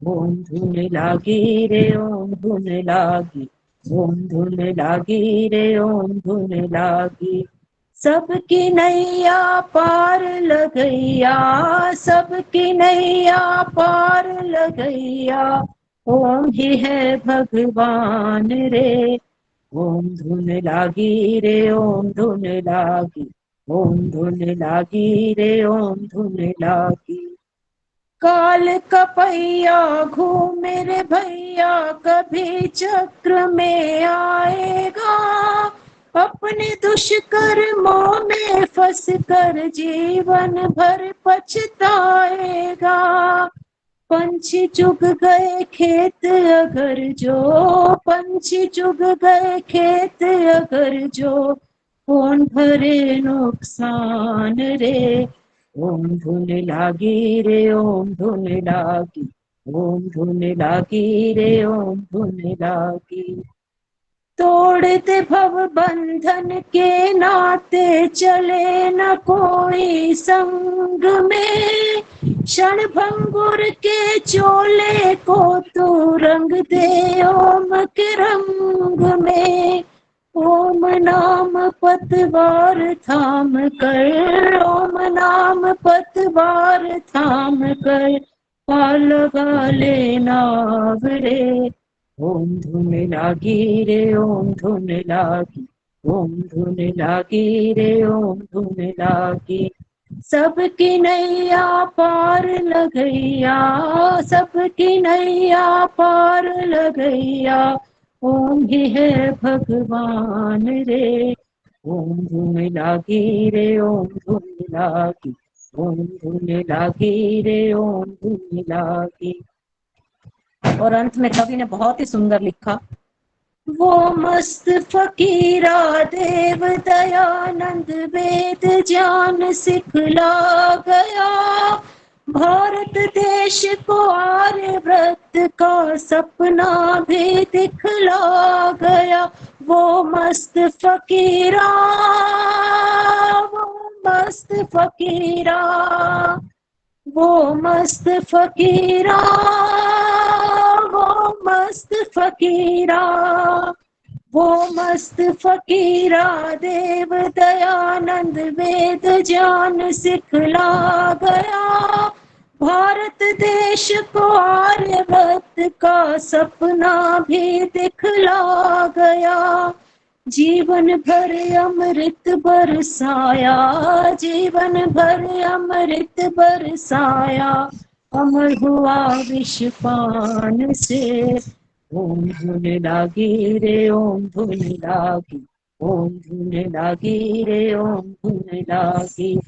Speaker 11: ओम धुन लागी रे, ओम धुन लागी, ओम धुन लागी रे, ओम धुन लागी, सबकी नैया पार लगैया, सबकी नैया पार लगैया, ओम ही है भगवान रे। ओम धुन लागी रे, ओम धुन लागी, ओम धुन लागी रे, ओम धुन लागी। काल कपैया घूमे रे भैया, कभी चक्र में आएगा, अपने दुष्कर्मों में फंस कर जीवन भर पछताएगा। पंछी चुग गए खेत अगर जो, पंछी चुग गए खेत अगर जो, कौन भरे नुकसान रे। ओम धुन लागी रे, ओम धुन लागी, ओम धुन लागी रे, ओम धुन लागी। तोड़ते भव बंधन के नाते चले न कोई संग में, क्षण भंगुर के चोले को तू रंग दे ओम के रंग में। ओम नाम पतवार थाम कर, ओम नाम पतवार थाम कर, पार लगा ले नाव रे। ओम धुन लागी रे, ओम धुन लागी, ओम धुन लागी रे, ओम धुन लागी, सबकी नैया पार लगैया, सबकी नैया पार लगैया, ओम ही है भगवान रे। ओम धुन लागी रे, ओम धुन लागी, ओम धुन लागी रे, ओम धुन लागी। और अंत में कवि ने बहुत ही सुंदर लिखा, वो मस्त फकीरा देव दयानंद वेद ज्ञान सिखला गया, भारत देश को आर्यव्रत का सपना भी दिखला गया। वो मस्त फकीरा, वो मस्त फकीरा, वो मस्त फकीरा, वो मस्त फकीरा, वो मस्त फकीरा देव दयानंद वेद ज्ञान सिखला गया, भारत देश को आर्यव्रत का सपना भी दिखला गया। जीवन भर अमृत बरसाया, जीवन भर अमृत बरसाया, अमर हुआ विषपान से। ओम धुन लागी रे ओम धुन लागी, ओम धुन लागी रे ओम धुन लागी।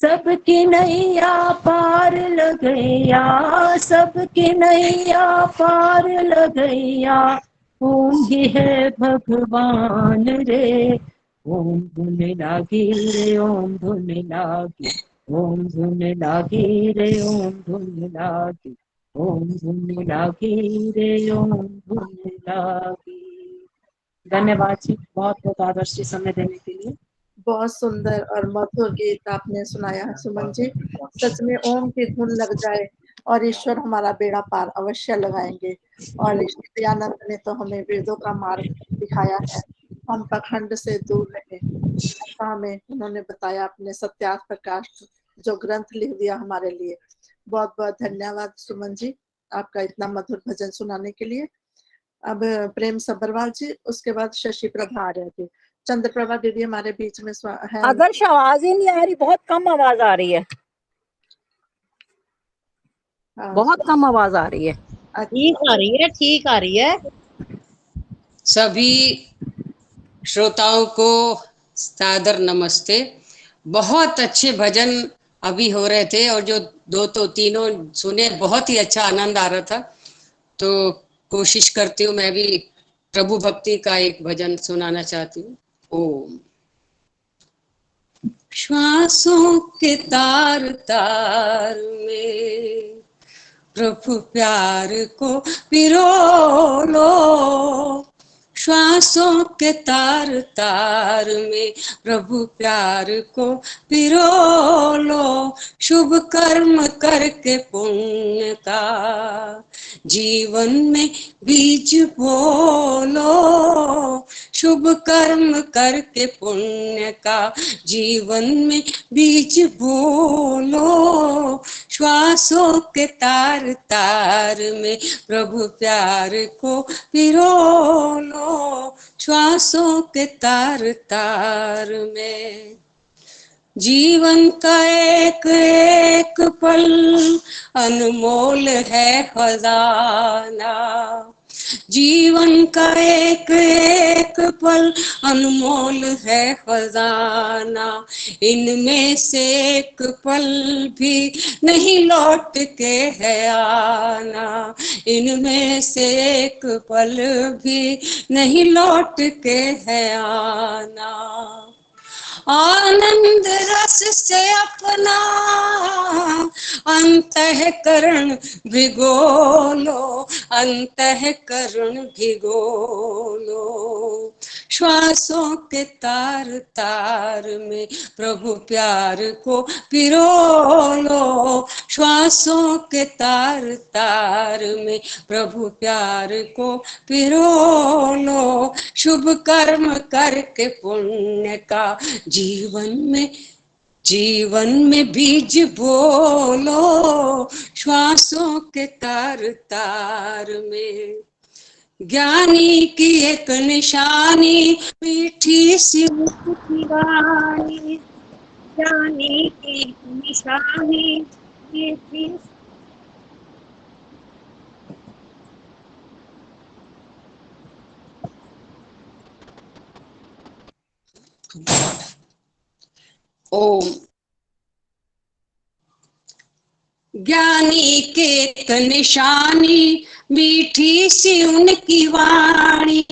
Speaker 11: सबकी नैया पार लगैया, सबकी नैया पार लगैया, ओम ही है भगवान रे। ओम धुन लागी रे ओम धुन लागी, ओम धुन लागी रे ओम धुन लागी, ओम धुन लागी रे ओम धुन लागी। धन्यवाद जी, बहुत बहुत आदर्श जी समय देने के लिए।
Speaker 1: बहुत सुंदर और मधुर गीत आपने सुनाया है सुमन जी। सच में ओम की धुन लग जाए और ईश्वर हमारा बेड़ा पार अवश्य लगाएंगे। और नित्यानंद ने तो हमें वेदों का मार्ग दिखाया है, हम पाखंड से दूर रहे, ऐसा हमें उन्होंने बताया अपने सत्यार्थ प्रकाश जो ग्रंथ लिख दिया हमारे लिए। बहुत बहुत धन्यवाद सुमन जी, आपका इतना मधुर भजन सुनाने के लिए। अब प्रेम सब्बरवाल जी, उसके बाद शशि प्रभा आर्य जी। चंद्रप्रभा दीदी हमारे बीच में है।
Speaker 7: आदर्श आवाज ही नहीं आ रही, बहुत कम आवाज आ रही है, बहुत कम आवाज आ रही है।
Speaker 12: ठीक आ रही है, ठीक आ रही है। सभी श्रोताओं को सादर नमस्ते। बहुत अच्छे भजन अभी हो रहे थे और जो दो तो तीनों सुने, बहुत ही अच्छा आनंद आ रहा था। तो कोशिश करती हूँ मैं भी प्रभु भक्ति का एक भजन सुनाना चाहती हूँ। ओम। श्वासों के तार तार में प्रभु प्यार को पिरो लो, श्वासों के तार तार में प्रभु प्यार को पिरो लो। शुभ कर्म करके पुण्य का जीवन में बीज बोलो, शुभ कर्म करके पुण्य का जीवन में बीज बोलो। श्वासों के तार तार में प्रभु प्यार को पिरो लो, श्वासों के तार तार में। जीवन का एक एक पल अनमोल है खजाना, जीवन का एक एक पल अनमोल है खजाना। इनमें से एक पल भी नहीं लौट के है आना, इनमें से एक पल भी नहीं लौट के है आना। आनंद रस से अपना अंतःकरण भिगो लो, अंतःकरण भिगो लो। श्वासों के तार तार में प्रभु प्यार को पिरो लो, श्वासों के तार तार में प्रभु प्यार को पिरो लो। शुभ कर्म करके पुण्य का जीवन में बीज बोलो, श्वासों के तार तार में। ज्ञानी की एक निशानी मीठी सी मुस्की वाणी, ज्ञानी की एक निशानी मीठी। ओम। ज्ञानी के एक निशानी मीठी सी उनकी वाणी,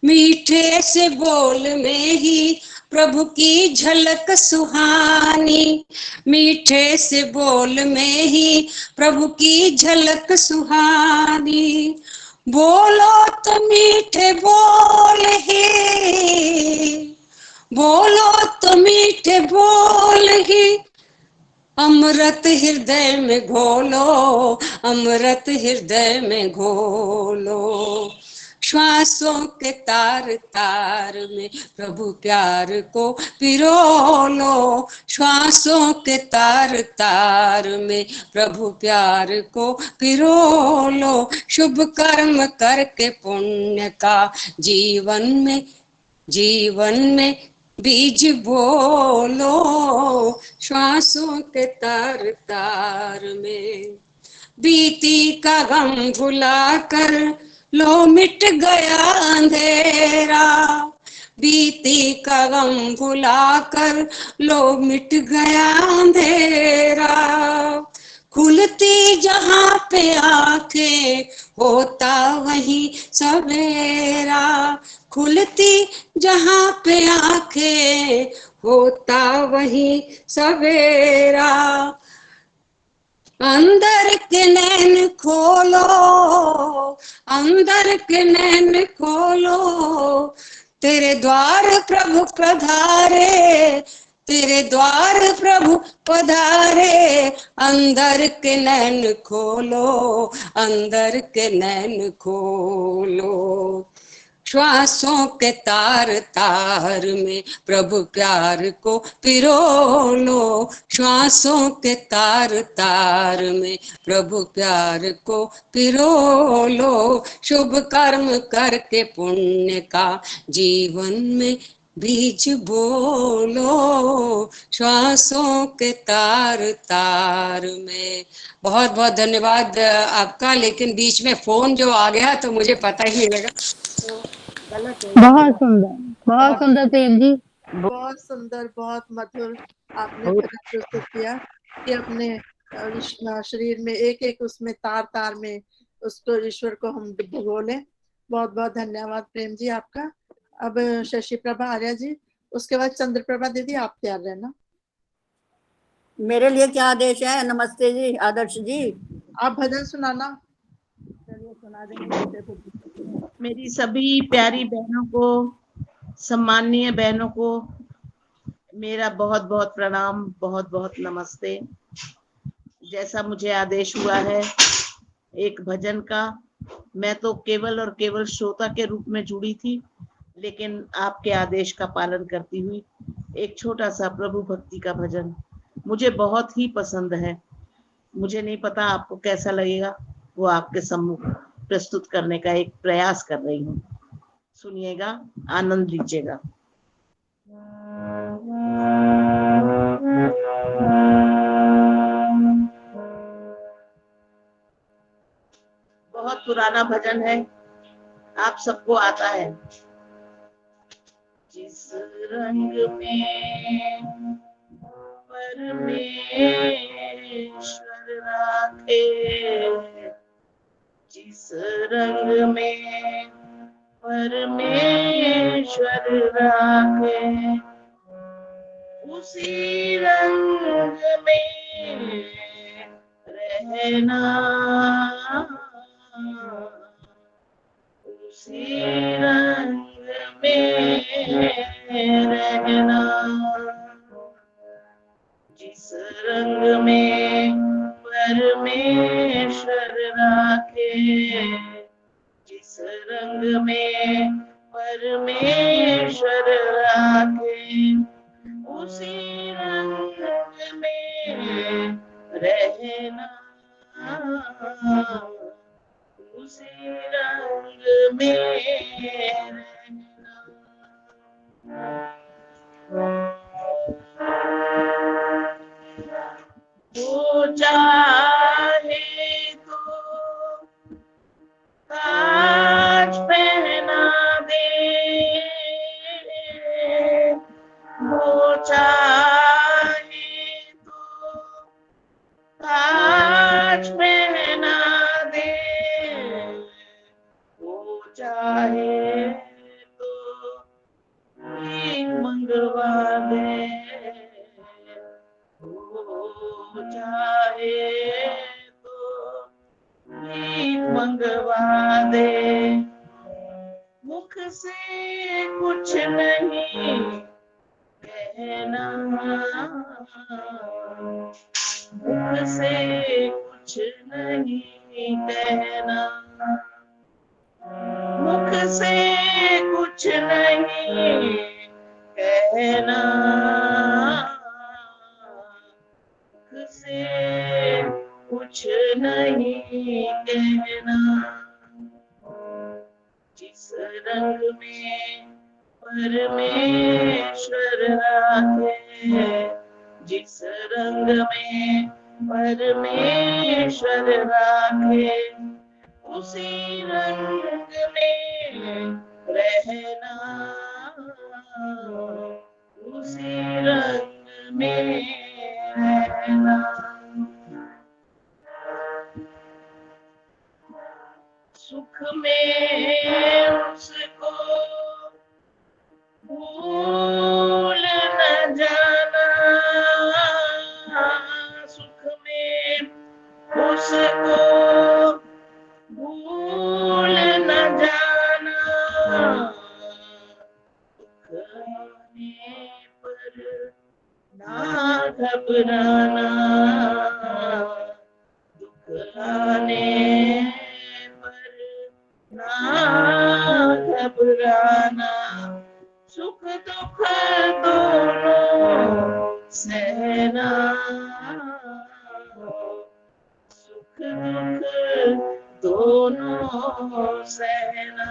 Speaker 12: मीठे से बोल में ही प्रभु की झलक सुहानी, मीठे से बोल में ही प्रभु की झलक सुहानी। बोलो तो मीठे बोल ही, बोलो तो मीठे बोल ही, अमृत हृदय में घोलो, अमृत हृदय में घोलो। श्वासों के तार तार में प्रभु प्यार को पिरो लो, श्वासों के तार तार में प्रभु प्यार को पिरो लो। शुभ कर्म करके पुण्य का जीवन में बीज बोलो, श्वासों के तार तार में। बीती का गम भुलाकर लो मिट गया अंधेरा, बीती का गम भुलाकर लो मिट गया अंधेरा। खुलती जहाँ पे आंखें होता वही सवेरा, खुलती जहाँ पे आंखें होता वही सवेरा। अंदर के नैन खोलो, अंदर के नैन खोलो, तेरे द्वार प्रभु पधारे, तेरे द्वार प्रभु पधारे। अंदर के नैन खोलो, अंदर के नैन खोलो। श्वासों के तार तार में प्रभु प्यार को पिरो लो, श्वासों के तार तार में प्रभु प्यार को पिरो लो। शुभ कर्म करके पुण्य का जीवन में बीज बोलो, श्वासों के तार तार में। बहुत बहुत धन्यवाद आपका, लेकिन बीच में फोन जो आ गया तो मुझे पता ही नहीं लगा, तो गलत हो गया।
Speaker 6: बहुत सुंदर प्रेम जी।
Speaker 1: बहुत सुंदर, बहुत मधुर आपने भजन प्रस्तुत किया कि अपने शरीर में एक एक उसमें तार तार में उसको ईश्वर को हम बोले। बहुत बहुत धन्यवाद प्रेम जी आपका। अब शशि प्रभा आर्या जी, उसके बाद चंद्र प्रभा दीदी, आप तैयार रहना।
Speaker 7: मेरे लिए क्या आदेश है? नमस्ते जी आदर्श जी।
Speaker 1: आप भजन सुनाना।
Speaker 7: चलिए सुना देंगे।
Speaker 13: मेरी सभी प्यारी बहनों को, सम्माननीय बहनों को मेरा बहुत बहुत प्रणाम, बहुत बहुत नमस्ते। जैसा मुझे आदेश हुआ है एक भजन का, मैं तो केवल और केवल श्रोता के रूप में जुड़ी थी, लेकिन आपके आदेश का पालन करती हुई एक छोटा सा प्रभु भक्ति का भजन मुझे बहुत ही पसंद है। मुझे नहीं पता आपको कैसा लगेगा, वो आपके सम्मुख प्रस्तुत करने का एक प्रयास कर रही हूँ। सुनिएगा, आनंद लीजिएगा। बहुत पुराना भजन है, आप सबको आता है। जिस रंग में परमेश्वर राखे, जिस रंग में परमेश्वर राखे, उसी रंग में रहना, उसी रंग में रहना। जिस रंग में परमेश्वर राखे, जिस रंग में परमेश्वर राखे, उसी रंग में रहना, उसी रंग में रहना। वो चाहे तो ताज पहना दे, वो चाहे तो ताज पहना दे, वो चाहे तो भीख मंगवा दे, वो चाहे तो भीख मंगवा दे। मुख से कुछ नहीं कहना, मुख से कुछ नहीं कहना, मुख से कुछ नहीं कहना, मुख से कुछ नहीं कहना। जिस रंग में परमेश्वर राखे, जिस रंग में परमेश्वर राखे, उसी रंग में रहना, उसी रंग में रहना। सुख में उसको भूल न जाना, सुख में उसको भूल न जाना, दुख आने पर ना घबराना, दुख आने पर ना घबराना, सुख दुख दोनों सहना, सुख दुख दोनों सहना,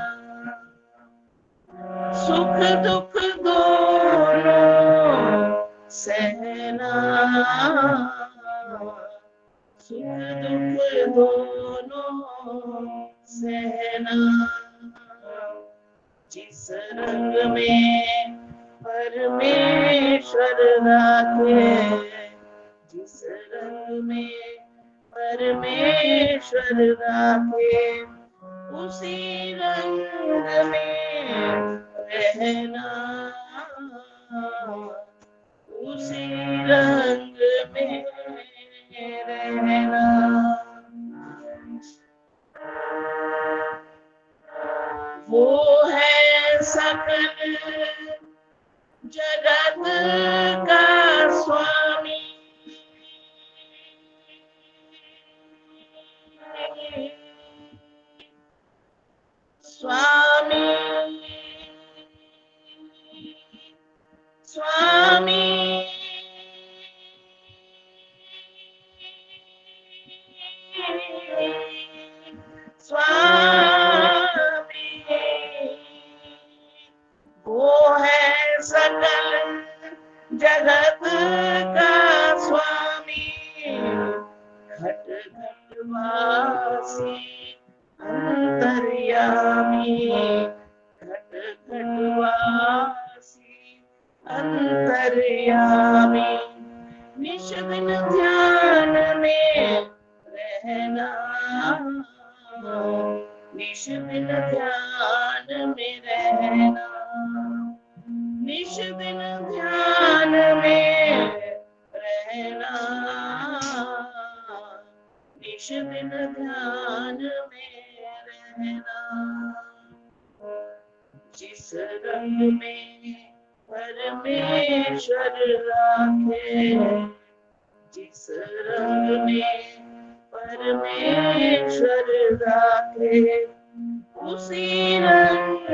Speaker 13: सुख दुख दोनों सहना, सुख दुख दोनों सहना। जिस रंग में परमेश्वर राखे, जिस रंग में परमेश्वर राखे, उसी रंग में रहना, उसी रंग में रहना। वो है सकल जगत का स्वामी, स्वामी, स्वामी, स्वामी, वो है सकल जगत का स्वामी, घट घट वासी अंतर्यामी, घट घट वासी अंतर्यामी, निश दिन ध्यान में रहना, निश दिन ध्यान में रहना, निश दिन ध्यान में रहना, निश दिन ध्यान में रहना। जिस रंग में परमेश्वर राखे, जिस रंग में परमेश्वर राखे, उसी रंग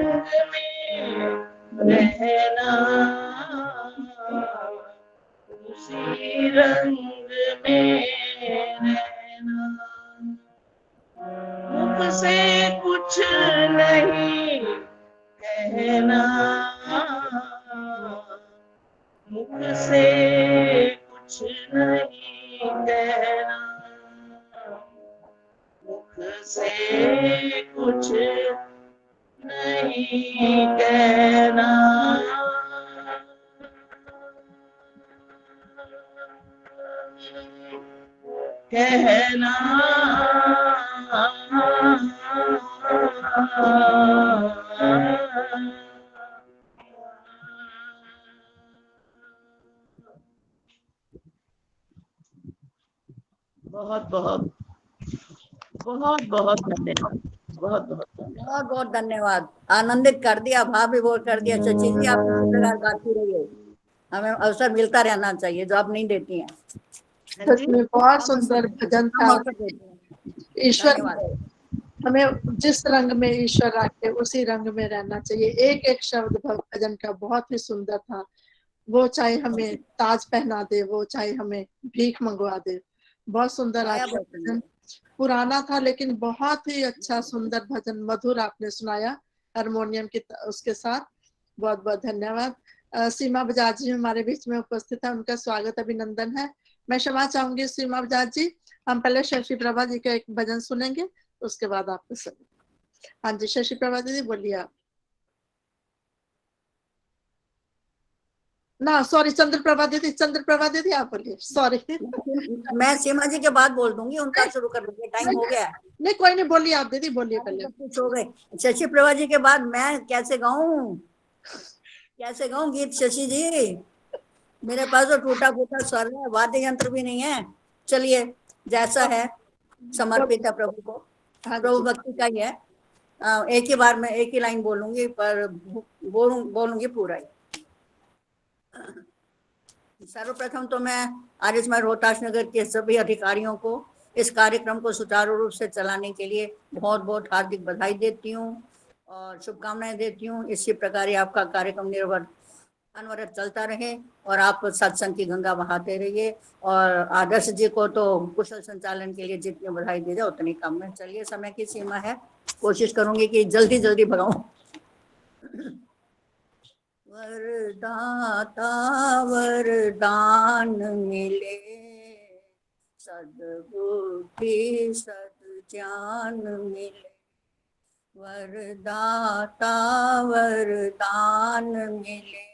Speaker 13: में रहना, उसी रंग में रहना। मुख से कुछ नहीं कहना, मुख से कुछ नहीं कहना, मुख से कुछ नहीं कहना, कहना। बहुत बहुत बहुत बहुत धन्यवाद, बहुत बहुत
Speaker 7: बहुत बहुत धन्यवाद। आनंदित कर दिया, भाव विभोर कर दिया। शची जी आप इसी प्रकार गाती रहिए, हमें अवसर मिलता रहना चाहिए जो आप नहीं देती हैं।
Speaker 1: सच में बहुत सुंदर भजन था। ईश्वर हमें जिस रंग में ईश्वर रखे उसी रंग में रहना चाहिए। एक एक शब्द भजन का बहुत ही सुंदर था। वो चाहे हमें ताज पहना दे, वो चाहे हमें भीख मंगवा दे। बहुत सुंदर आपका भजन, पुराना था लेकिन बहुत ही अच्छा सुंदर भजन, मधुर आपने सुनाया हारमोनियम की उसके साथ। बहुत बहुत धन्यवाद। सीमा बजाज जी हमारे बीच में उपस्थित है, उनका स्वागत अभिनंदन है। मैं क्षमा चाहूंगी सीमा बजाज जी, हम पहले शशि प्रभा जी का एक भजन सुनेंगे, उसके बाद आपके सब। हाँ जी, शशि प्रभा दीदी बोलिए आप। ना सॉरी, चंद्र प्रभा दीदी आप बोलिए, सॉरी।
Speaker 7: मैं सीमा जी के बाद बोल दूंगी, उनका शुरू कर दूंगी, टाइम हो गया है।
Speaker 1: नहीं कोई नहीं, बोलिए आप दीदी, बोलिए पहले।
Speaker 7: कुछ हो गए। शशि प्रभा जी के बाद मैं कैसे गाऊं गीत शशि जी? मेरे पास तो टूटा फूटा स्वर है, वाद्य यंत्र भी नहीं है। चलिए, जैसा है समर्पित है प्रभु को, प्रभु भक्ति का ही है। एक ही बार में एक ही लाइन बोलूंगी, पर बोलूंगी पूरा ही। सर्वप्रथम तो मैं आर्यसमाज रोहतास नगर के सभी अधिकारियों को इस कार्यक्रम को सुचारू रूप से चलाने के लिए बहुत बहुत हार्दिक बधाई देती हूँ और शुभकामनाएं देती हूँ। इसी प्रकार आपका कार्यक्रम अनवरत चलता रहे और आप सत्संग की गंगा बहाते रहिए। और आदर्श जी को तो कुशल संचालन के लिए जितनी बधाई दी जाए उतनी कम है। चलिए, समय की सीमा है, कोशिश करूंगी कि जल्दी जल्दी भगाऊं। वरदाता वरदान मिले, सद्बुद्धि सद्ज्ञान मिले। वरदाता वरदान मिले,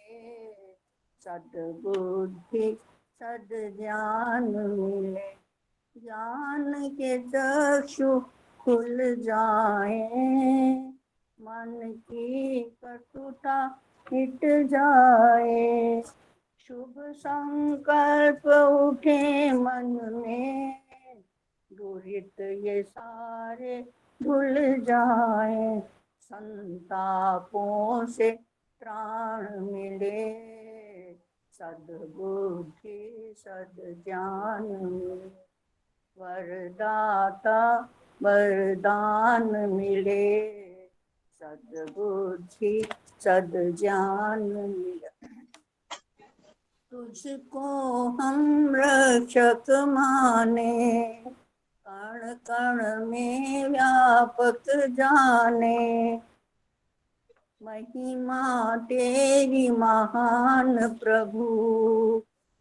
Speaker 7: सद्बुद्धि सद्ज्ञान मिले। ज्ञान के चक्षु खुल जाए, मन की कटुता मिट जाए। शुभ संकल्प उठे मन में, दुरित ये सारे धुल जाए। संतापों से त्राण मिले, सद्बुद्धि सद्ज्ञान मिले। वरदाता वरदान मिले, सद्बुद्धि सद्ज्ञान मिले। तुझको हम रक्षक माने, कण कण में व्यापक जाने। महिमा तेरी महान प्रभु,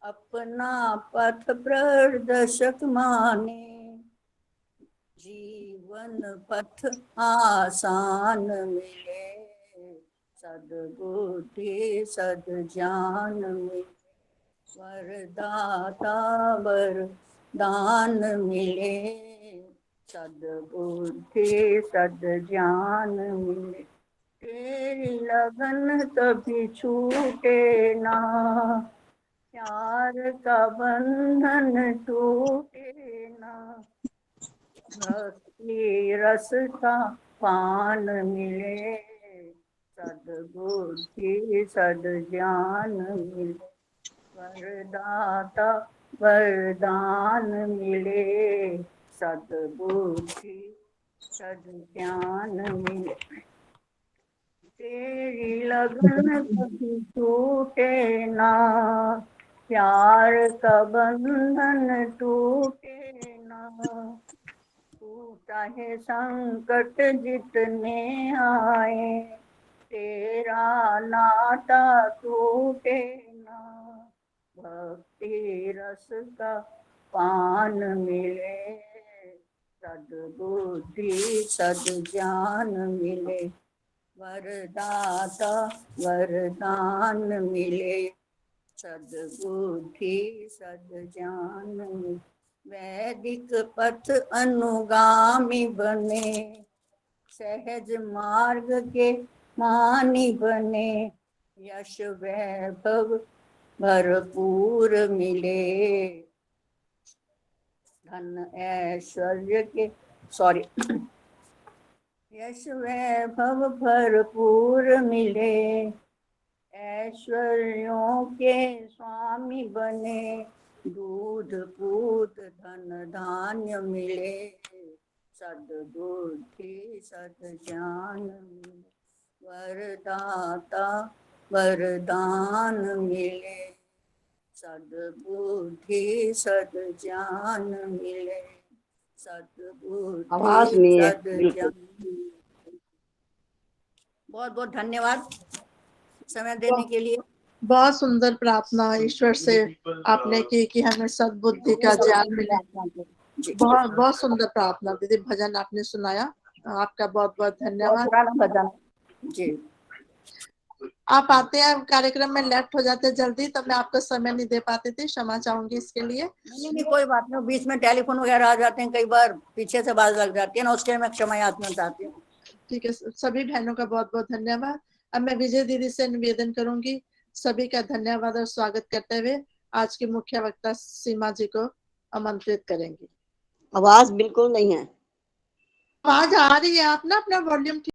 Speaker 7: अपना पथ प्रदर्शक माने। जीवन पथ आसान मिले, सद्बुद्धि सद्ज्ञान मिले। वरदाता वरदान मिले, सद्बुद्धि सद्ज्ञान मिले। तेरी लगन कभी छूटे ना, प्यार का बंधन टूटे ना। भक्ति रस का पान मिले, सद्बुद्धि सद्ज्ञान मिले। वरदाता वरदान मिले, सद्बुद्धि सद्ज्ञान मिले। तेरी लगन कभी टूटे ना, प्यार का बंधन टूटे ना। तू चाहे संकट जितने आए, तेरा नाता टूटे ना। भक्ति रस का पान मिले, सद्बुद्धि सद्ज्ञान मिले। वरदाता वरदान मिले, सद्बुद्धि सद्ज्ञान मिले। वैदिक पथ अनुगामी बने, सहज मार्ग के मानी बने। यश वैभव भरपूर मिले, धन ऐश्वर्य के यश वैभव भरपूर मिले। ऐश्वर्यों के स्वामी बने, दूध पूत धन धान्य मिले। सद्बुद्धि सद्ज्ञान मिले। वरदाता वरदान मिले, सद्बुद्धि सद्ज्ञान मिले।
Speaker 9: आवाज नहीं है
Speaker 7: सद्बुद्धि बहुत बहुत धन्यवाद समय देने के लिए।
Speaker 1: बहुत सुंदर प्रार्थना ईश्वर से आपने की कि हमें सद्बुद्धि का ज्ञान मिले।
Speaker 7: जी
Speaker 1: बहुत बहुत सुंदर प्रार्थना दीदी, भजन आपने सुनाया, आपका बहुत बहुत
Speaker 7: बहुत
Speaker 1: धन्यवाद।
Speaker 7: पुराना भजन जी।
Speaker 1: आप आते हैं कार्यक्रम में लेट हो जाते जल्दी, तो मैं आपको समय नहीं दे पाती थी, क्षमा चाहूंगी इसके लिए।
Speaker 7: नहीं कोई बात नहीं, बीच में टेलीफोन वगैरह आ जाते हैं, कई बार पीछे से बात लग जाती है ना, उसके लिए मैं क्षमा याचना चाहती हूँ।
Speaker 1: ठीक है, सभी बहनों का बहुत बहुत धन्यवाद। अब मैं विजय दीदी से निवेदन करूंगी सभी का धन्यवाद और स्वागत करते हुए आज की मुख्य वक्ता सीमा जी को आमंत्रित करेंगी।
Speaker 9: आवाज बिल्कुल नहीं है।
Speaker 1: आवाज आ रही है, आप ना अपना वॉल्यूम